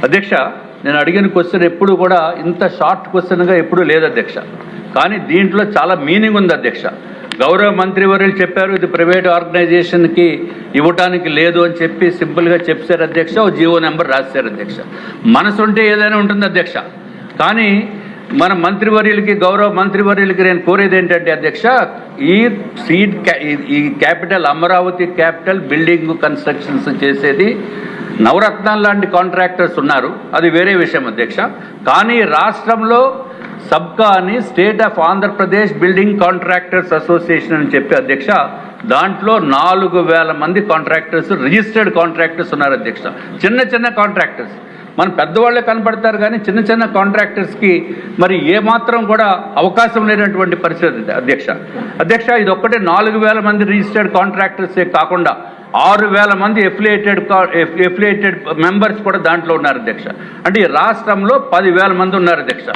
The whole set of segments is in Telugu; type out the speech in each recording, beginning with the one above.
అధ్యక్ష, నేను అడిగిన క్వశ్చన్ ఎప్పుడు కూడా ఇంత షార్ట్ క్వశ్చన్గా ఎప్పుడూ లేదు అధ్యక్ష. కానీ దీంట్లో చాలా మీనింగ్ ఉంది అధ్యక్ష. గౌరవ మంత్రివర్యులు చెప్పారు ఇది ప్రైవేట్ ఆర్గనైజేషన్కి ఇవ్వటానికి లేదు అని చెప్పి సింపుల్గా చెప్పారు అధ్యక్ష. ఓ జీవో నెంబర్ రాశారు అధ్యక్ష. మనసు ఉంటే ఏదైనా ఉంటుంది అధ్యక్ష. కానీ మన మంత్రివర్యులకి, గౌరవ మంత్రివర్యులకి నేను కోరేది ఏంటంటే అధ్యక్ష, ఈ capital Amaravati capital building constructions చేసేది నవరత్నాలు లాంటి కాంట్రాక్టర్స్ ఉన్నారు, అది వేరే విషయం అధ్యక్ష. కానీ రాష్ట్రంలో సబ్కా అని state of Andhra Pradesh building contractors association అని చెప్పి అధ్యక్ష, దాంట్లో 4000 మంది కాంట్రాక్టర్స్, రిజిస్టర్డ్ కాంట్రాక్టర్స్ ఉన్నారు అధ్యక్ష. చిన్న చిన్న కాంట్రాక్టర్స్ మన పెద్దవాళ్ళే కనపడతారు, కానీ చిన్న చిన్న కాంట్రాక్టర్స్కి మరి ఏమాత్రం కూడా అవకాశం లేనటువంటి పరిస్థితి అధ్యక్ష. ఇది ఒక్కటే 4000 మంది రిజిస్టర్డ్ కాంట్రాక్టర్సే కాకుండా 6000 మంది ఎఫిలియేటెడ్ మెంబర్స్ కూడా దాంట్లో ఉన్నారు అధ్యక్ష. అంటే ఈ రాష్ట్రంలో 10,000 మంది ఉన్నారు అధ్యక్ష.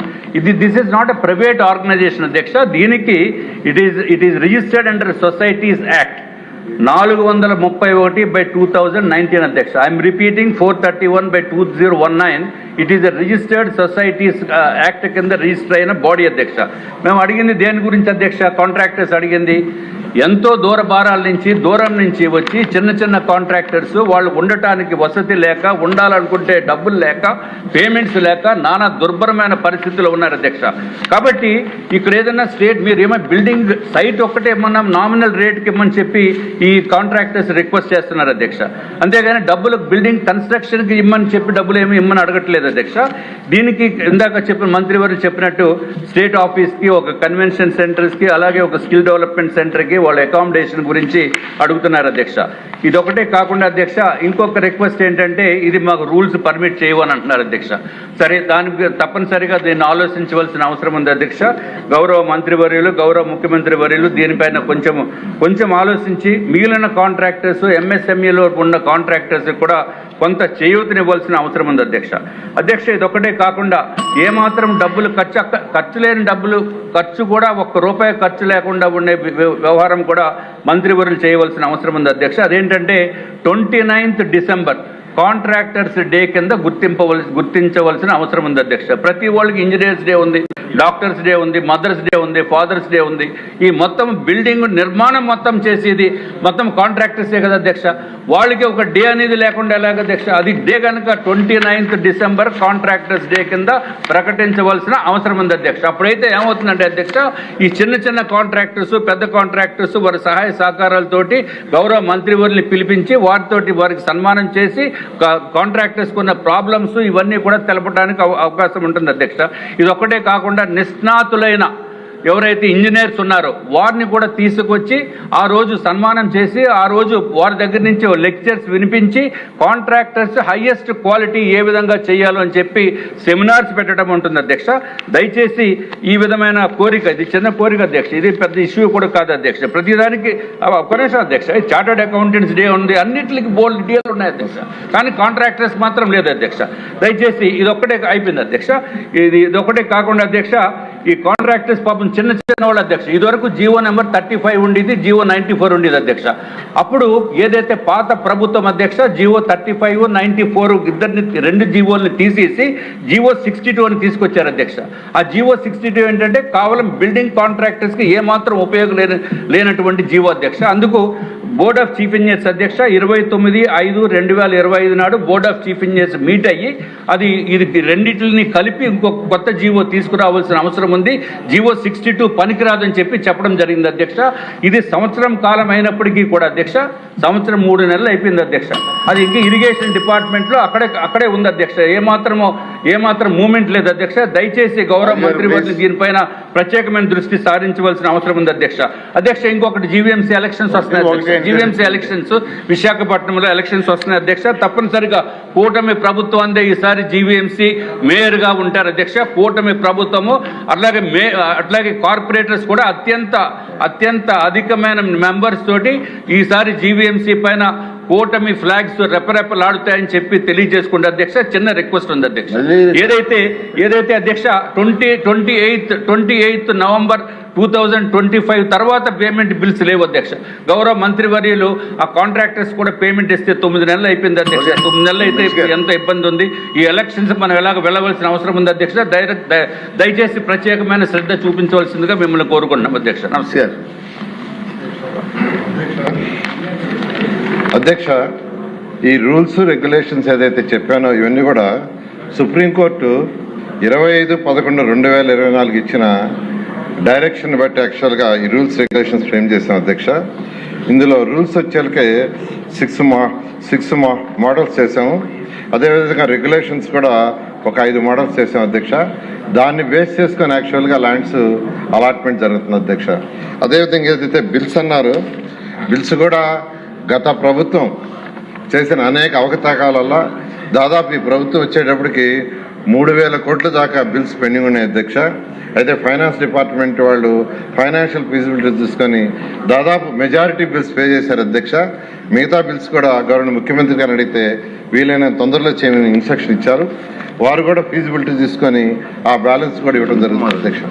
This is not a private organization అధ్యక్ష. దీనికి it is registered under societies act 431/2019 అధ్యక్ష. I'm repeating 431/2019. It is a registered societies act కింద రిజిస్టర్ అయిన బాడీ అధ్యక్ష. మేము అడిగింది దేని గురించి అధ్యక్ష? కాంట్రాక్టర్స్ అడిగింది ఎంతో దూరం నుంచి వచ్చి చిన్న చిన్న కాంట్రాక్టర్స్ వాళ్ళు ఉండటానికి వసతి లేక, ఉండాలనుకుంటే డబ్బులు లేక, పేమెంట్స్ లేక నానా దుర్భరమైన పరిస్థితుల్లో ఉన్నారు అధ్యక్ష. కాబట్టి ఇక్కడ ఏదైనా స్టేట్ మీరు ఏమైనా బిల్డింగ్ సైట్ ఒక్కటే ఏమన్నా నామినల్ రేట్కి ఇమ్మని చెప్పి ఈ కాంట్రాక్టర్స్ రిక్వెస్ట్ చేస్తున్నారు అధ్యక్ష. అంతేగాని డబ్బులు బిల్డింగ్ కన్స్ట్రక్షన్కి ఇమ్మని చెప్పి డబ్బులు ఏమి ఇమ్మని అడగట్లేదు అధ్యక్ష. దీనికి ఇందాక చెప్పిన మంత్రివర్యులు చెప్పినట్టు స్టేట్ ఆఫీస్కి, ఒక కన్వెన్షన్ సెంటర్స్కి, అలాగే ఒక స్కిల్ డెవలప్మెంట్ సెంటర్కి వాళ్ళ అకామిడేషన్ గురించి అడుగుతున్నారు అధ్యక్ష. ఇదొకటే కాకుండా అధ్యక్ష ఇంకొక రిక్వెస్ట్ ఏంటంటే ఇది మాకు రూల్స్ పర్మిట్ చేయవని అంటున్నారు అధ్యక్ష. సరే, దానికి తప్పనిసరిగా దీన్ని ఆలోచించవలసిన అవసరం ఉంది అధ్యక్ష. గౌరవ మంత్రివర్యులు, గౌరవ ముఖ్యమంత్రి వర్యులు దీనిపైన కొంచెం ఆలోచించి మిగిలిన కాంట్రాక్టర్స్, ఎంఎస్ఎంఈలో ఉన్న కాంట్రాక్టర్స్ కూడా కొంత చేయూతనివ్వాల్సిన అవసరం ఉంది అధ్యక్ష. ఇదొక్కటే కాకుండా ఏమాత్రం డబ్బులు ఖర్చు లేని డబ్బులు ఖర్చు కూడా ₹1 ఖర్చు లేకుండా ఉండే వ్యవహారం కూడా మంత్రివర్యులు చేయవలసిన అవసరం ఉంది అధ్యక్ష. అదేంటంటే 29th డిసెంబర్ కాంట్రాక్టర్స్ డే కింద గుర్తించవలసిన అవసరం ఉంది అధ్యక్ష. ప్రతి వాళ్ళకి ఇంజనీర్స్ డే ఉంది, డాక్టర్స్ డే ఉంది, మదర్స్ డే ఉంది, ఫాదర్స్ డే ఉంది. ఈ మొత్తం బిల్డింగ్ నిర్మాణం మొత్తం చేసేది మొత్తం కాంట్రాక్టర్సే కదా అధ్యక్ష. వాళ్ళకి ఒక డే అనేది లేకుండా ఎలాగ అధ్యక్ష? అది డే కనుక 29th డిసెంబర్ కాంట్రాక్టర్స్ డే కింద ప్రకటించవలసిన అవసరం ఉంది అధ్యక్ష. అప్పుడైతే ఏమవుతుందంటే అధ్యక్ష, ఈ చిన్న చిన్న కాంట్రాక్టర్స్, పెద్ద కాంట్రాక్టర్స్ వారి సహాయ సహకారాలతోటి గౌరవ మంత్రివర్యుల్ని పిలిపించి వారికి సన్మానం చేసి కాంట్రాక్టర్స్కి ఉన్న ప్రాబ్లమ్స్ ఇవన్నీ కూడా తెలపడానికి అవకాశం ఉంటుంది అధ్యక్ష. ఇది ఒక్కటే కాకుండా నిష్ణాతులైన ఎవరైతే ఇంజనీర్స్ ఉన్నారో వారిని కూడా తీసుకొచ్చి ఆ రోజు సన్మానం చేసి ఆ రోజు వారి దగ్గర నుంచి లెక్చర్స్ వినిపించి కాంట్రాక్టర్స్ హైయెస్ట్ క్వాలిటీ ఏ విధంగా చేయాలో అని చెప్పి సెమినార్స్ పెట్టడం ఉంటుంది అధ్యక్ష. దయచేసి ఈ విధమైన కోరిక, ఇది చిన్న కోరిక అధ్యక్ష, ఇది పెద్ద ఇష్యూ కూడా కాదు అధ్యక్ష. ప్రతిదానికి ఒక్క నిమిషం అధ్యక్ష, చార్టర్డ్ అకౌంటెంట్స్ డే ఉంది, అన్నింటికి బోల్డ్ డీలు ఉన్నాయి అధ్యక్ష. కానీ కాంట్రాక్టర్స్ మాత్రం లేదు అధ్యక్ష. దయచేసి ఇదొక్కటే అయిపోయింది అధ్యక్ష. ఇదొక్కటే కాకుండా అధ్యక్ష, ఈ కాంట్రాక్టర్స్ పాపం చిన్న వాళ్ళు అధ్యక్ష. ఇదివరకు జీవో నెంబర్ 35 ఉండేది, జీవో 94 ఉండేది అధ్యక్ష. అప్పుడు ఏదైతే పాత ప్రభుత్వం అధ్యక్ష జీవో 35, 94 ఇద్దరిని 2 జీవోల్ని తీసేసి జీవో 62 అని తీసుకొచ్చారు అధ్యక్ష. ఆ జీవో 62 ఏంటంటే కేవలం బిల్డింగ్ కాంట్రాక్టర్స్కి ఏమాత్రం ఉపయోగం లేనటువంటి జీవో అధ్యక్ష. అందుకు బోర్డ్ ఆఫ్ చీఫ్ ఇంజనీర్స్ అధ్యక్ష 29/5/2025 నాడు board of chief engineers meet అయ్యి ఇది రెండింటిని కలిపి ఇంకొక కొత్త జీవో తీసుకురావాల్సిన అవసరం ఉంది. జీవో 62 పనికిరాదని చెప్పడం జరిగింది అధ్యక్ష. ఇది సంవత్సరం కాలం అయినప్పటికీ కూడా అధ్యక్ష, సంవత్సరం 3 నెలలు అయిపోయింది అధ్యక్ష. అది ఇంకా ఇరిగేషన్ డిపార్ట్మెంట్లో అక్కడే ఉంది అధ్యక్ష. ఏమాత్రం మూమెంట్ లేదు అధ్యక్ష. దయచేసి గౌరవ మంత్రివర్యులు దీనిపైన ప్రత్యేకమైన దృష్టి సారించవలసిన అవసరం ఉంది అధ్యక్ష. ఇంకొకటి జీవీఎంసీ ఎలక్షన్స్ వస్తున్నాయి. జీవీఎంసీ ఎలక్షన్స్ విశాఖపట్నంలో ఎలక్షన్స్ వస్తున్నాయి అధ్యక్ష. తప్పనిసరిగా కూటమి ప్రభుత్వం ఈసారి జీవీఎంసీ మేయర్గా ఉంటారు అధ్యక్ష. కూటమి ప్రభుత్వము అట్లాగే కార్పొరేటర్స్ కూడా అత్యంత అధికమైన మెంబర్స్ తోటి ఈసారి జీవీఎంసీ పైన కూటమి ఫ్లాగ్స్ రెపరెపలాడుతాయని చెప్పి తెలియజేసుకుంటే అధ్యక్ష చిన్న రిక్వెస్ట్ ఉంది అధ్యక్ష. ఏదైతే అధ్యక్ష 28 నవంబర్ 2025 తర్వాత పేమెంట్ బిల్స్ లేవు అధ్యక్ష. గౌరవ మంత్రివర్యులు ఆ కాంట్రాక్టర్స్ కూడా పేమెంట్ ఇస్తే 9 నెలలు అయిపోయింది అధ్యక్ష. 9 నెలలు అయితే ఎంత ఇబ్బంది ఉంది. ఈ ఎలక్షన్స్ మనం ఎలాగ వెళ్ళవలసిన అవసరం ఉంది అధ్యక్ష. దయచేసి ప్రత్యేకమైన శ్రద్ధ చూపించవలసిందిగా మిమ్మల్ని కోరుకుంటున్నాం అధ్యక్ష. నమస్కారం అధ్యక్ష. ఈ రూల్స్ రెగ్యులేషన్స్ ఏదైతే చెప్పానో ఇవన్నీ కూడా సుప్రీంకోర్టు 25/11/2024 ఇచ్చిన డైరెక్షన్ బట్టి యాక్చువల్గా ఈ రూల్స్ రెగ్యులేషన్స్ ఫ్రేమ్ చేసాం అధ్యక్ష. ఇందులో రూల్స్ వచ్చేకే 6 మోడల్స్ చేసాము. అదేవిధంగా రెగ్యులేషన్స్ కూడా ఒక 5 మోడల్స్ చేసాం అధ్యక్ష. దాన్ని బేస్ చేసుకొని యాక్చువల్గా ల్యాండ్స్ అలాట్మెంట్ జరుగుతుంది అధ్యక్ష. అదేవిధంగా ఏదైతే బిల్స్ అన్నారో బిల్స్ కూడా గత ప్రభుత్వం చేసిన అనేక అవకతవకల వల్ల దాదాపు ఈ ప్రభుత్వం వచ్చేటప్పటికి 3,000 కోట్ల దాకా బిల్స్ పెండింగ్ ఉన్నాయి అధ్యక్ష. అయితే ఫైనాన్స్ డిపార్ట్మెంట్ వాళ్ళు ఫైనాన్షియల్ ఫీజిబిలిటీ తీసుకొని దాదాపు మెజారిటీ బిల్స్ పే చేశారు అధ్యక్ష. మిగతా బిల్స్ కూడా గవర్నర్ ముఖ్యమంత్రి గారిని అడిగితే వీలైన తొందరలో చేయమని ఇన్స్ట్రక్షన్ ఇచ్చారు. వారు కూడా ఫీజిబిలిటీ తీసుకొని ఆ బ్యాలెన్స్ కూడా ఇవ్వడం జరుగుతుంది అధ్యక్ష.